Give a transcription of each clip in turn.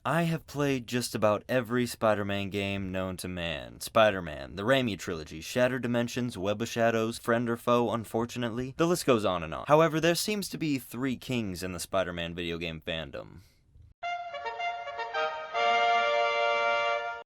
I have played just about every Spider-Man game known to man. Spider-Man, the Raimi trilogy, Shattered Dimensions, Web of Shadows, Friend or Foe, unfortunately. The list goes on and on. However, there seems to be three kings in the Spider-Man video game fandom.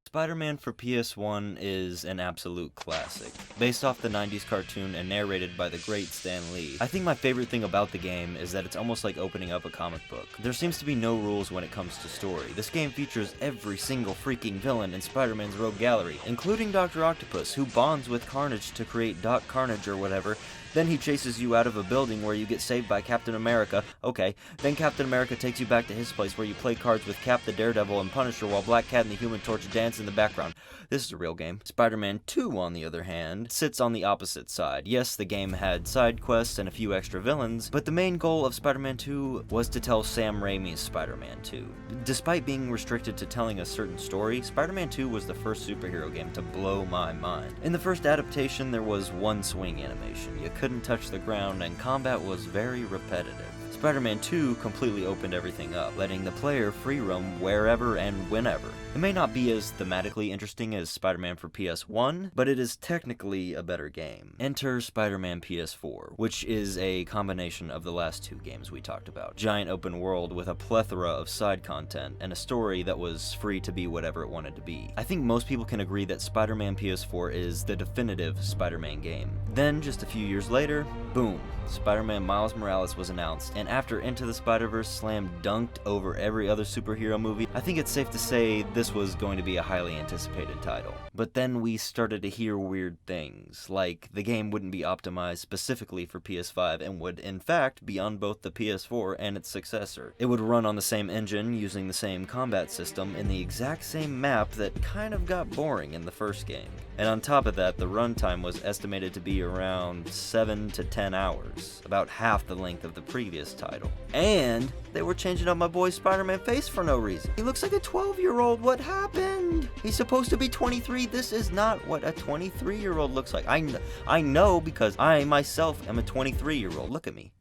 Spider-Man for PS1 is an absolute classic. Based off the 90s cartoon and narrated by the great Stan Lee, I think my favorite thing about the game is that it's almost like opening up a comic book. There seems to be no rules when it comes to story. This game features every single freaking villain in Spider-Man's rogue gallery, including Dr. Octopus, who bonds with Carnage to create Doc Carnage or whatever. Then he chases you out of a building where you get saved by Captain America. Okay. Then Captain America takes you back to his place where you play cards with Cap the Daredevil and Punisher while Black Cat and the Human Torch dance in the background. This is a real game. Spider-Man 2, on the other hand, sits on the opposite side. Yes, the game had side quests and a few extra villains, but the main goal of Spider-Man 2 was to tell Sam Raimi's Spider-Man 2. Despite being restricted to telling a certain story, Spider-Man 2 was the first superhero game to blow my mind. In the first adaptation, there was one swing animation. You couldn't touch the ground, and combat was very repetitive. Spider-Man 2 completely opened everything up, letting the player free roam wherever and whenever. It may not be as thematically interesting as Spider-Man for PS1, but it is technically a better game. Enter Spider-Man PS4, which is a combination of the last two games we talked about. Giant open world with a plethora of side content, and a story that was free to be whatever it wanted to be. I think most people can agree that Spider-Man PS4 is the definitive Spider-Man game. Then, just a few years later, boom, Spider-Man Miles Morales was announced, and after Into the Spider-Verse slam dunked over every other superhero movie, I think it's safe to say this was going to be a highly anticipated title. But then we started to hear weird things, like the game wouldn't be optimized specifically for PS5 and would in fact be on both the PS4 and its successor. It would run on the same engine, using the same combat system, in the exact same map that kind of got boring in the first game. And on top of that, the runtime was estimated to be around 7 to 10 hours, about half the length of the previous title. And they were changing up my boy's Spider-Man face for no reason. He looks like a 12-year-old. What happened? He's supposed to be 23. This is not what a 23-year-old looks like. I know because I myself am a 23-year-old. Look at me.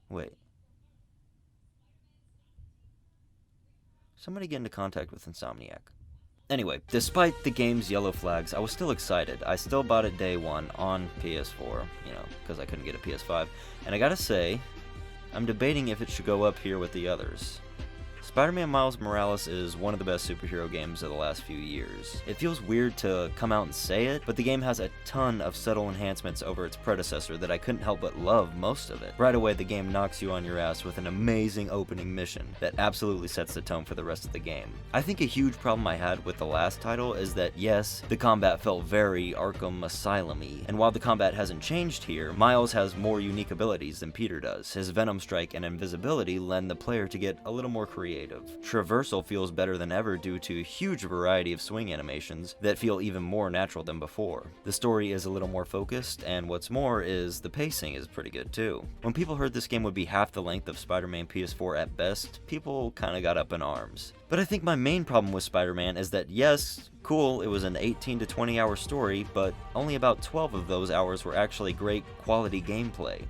Wait. Somebody get into contact with Insomniac. Anyway, despite the game's yellow flags, I was still excited. I still bought it day one on PS4, because I couldn't get a PS5. And I gotta say, I'm debating if it should go up here with the others. Spider-Man Miles Morales is one of the best superhero games of the last few years. It feels weird to come out and say it, but the game has a ton of subtle enhancements over its predecessor that I couldn't help but love most of it. Right away, the game knocks you on your ass with an amazing opening mission that absolutely sets the tone for the rest of the game. I think a huge problem I had with the last title is that yes, the combat felt very Arkham Asylum-y, and while the combat hasn't changed here, Miles has more unique abilities than Peter does. His Venom Strike and invisibility lend the player to get a little more creative. Traversal feels better than ever due to a huge variety of swing animations that feel even more natural than before. The story is a little more focused, and what's more is the pacing is pretty good too. When people heard this game would be half the length of Spider-Man PS4 at best, people kinda got up in arms. But I think my main problem with Spider-Man is that yes, cool, it was an 18 to 20 hour story, but only about 12 of those hours were actually great quality gameplay.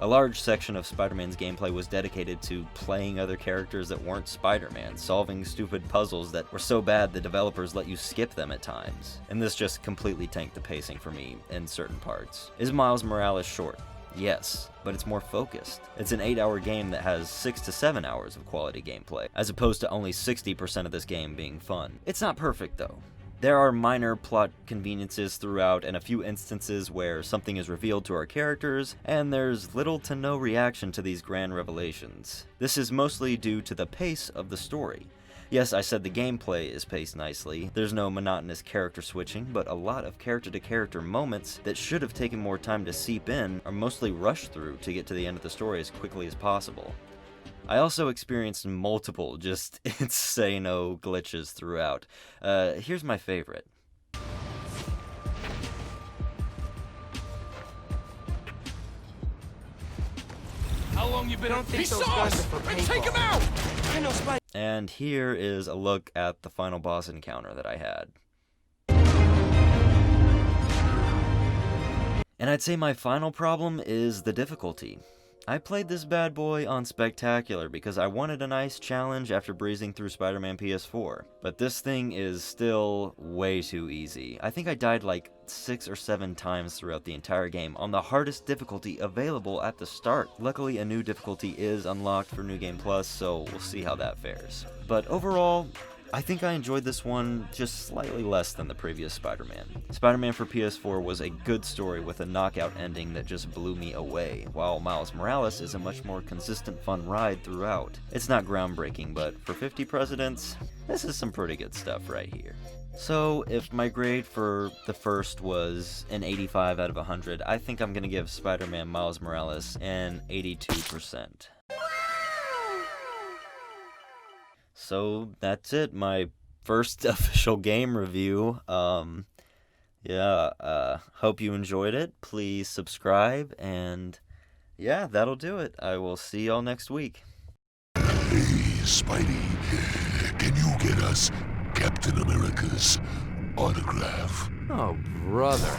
A large section of Spider-Man's gameplay was dedicated to playing other characters that weren't Spider-Man, solving stupid puzzles that were so bad the developers let you skip them at times. And this just completely tanked the pacing for me in certain parts. Is Miles Morales short? Yes, but it's more focused. It's an 8-hour game that has 6 to 7 hours of quality gameplay, as opposed to only 60% of this game being fun. It's not perfect though. There are minor plot conveniences throughout and a few instances where something is revealed to our characters, and there's little to no reaction to these grand revelations. This is mostly due to the pace of the story. Yes, I said the gameplay is paced nicely. There's no monotonous character switching, but a lot of character-to-character moments that should have taken more time to seep in are mostly rushed through to get to the end of the story as quickly as possible. I also experienced multiple just insane-o glitches throughout. Here's my favorite. How long you been? Don't think He those saw guys us! are for And take him out! I know Spike. And here is a look at the final boss encounter that I had. And I'd say my final problem is the difficulty. I played this bad boy on Spectacular because I wanted a nice challenge after breezing through Spider-Man PS4, but this thing is still way too easy. I think I died like 6 or 7 times throughout the entire game on the hardest difficulty available at the start. Luckily, a new difficulty is unlocked for New Game Plus, so we'll see how that fares. But overall, I think I enjoyed this one just slightly less than the previous Spider-Man. Spider-Man for PS4 was a good story with a knockout ending that just blew me away, while Miles Morales is a much more consistent fun ride throughout. It's not groundbreaking, but for 50 presidents, this is some pretty good stuff right here. So, if my grade for the first was an 85 out of 100, I think I'm gonna give Spider-Man Miles Morales an 82%. So that's it, my first official game review. Hope you enjoyed it. Please subscribe, and yeah, that'll do it. I will see y'all next week. Hey, Spidey, can you get us Captain America's autograph? Oh, brother.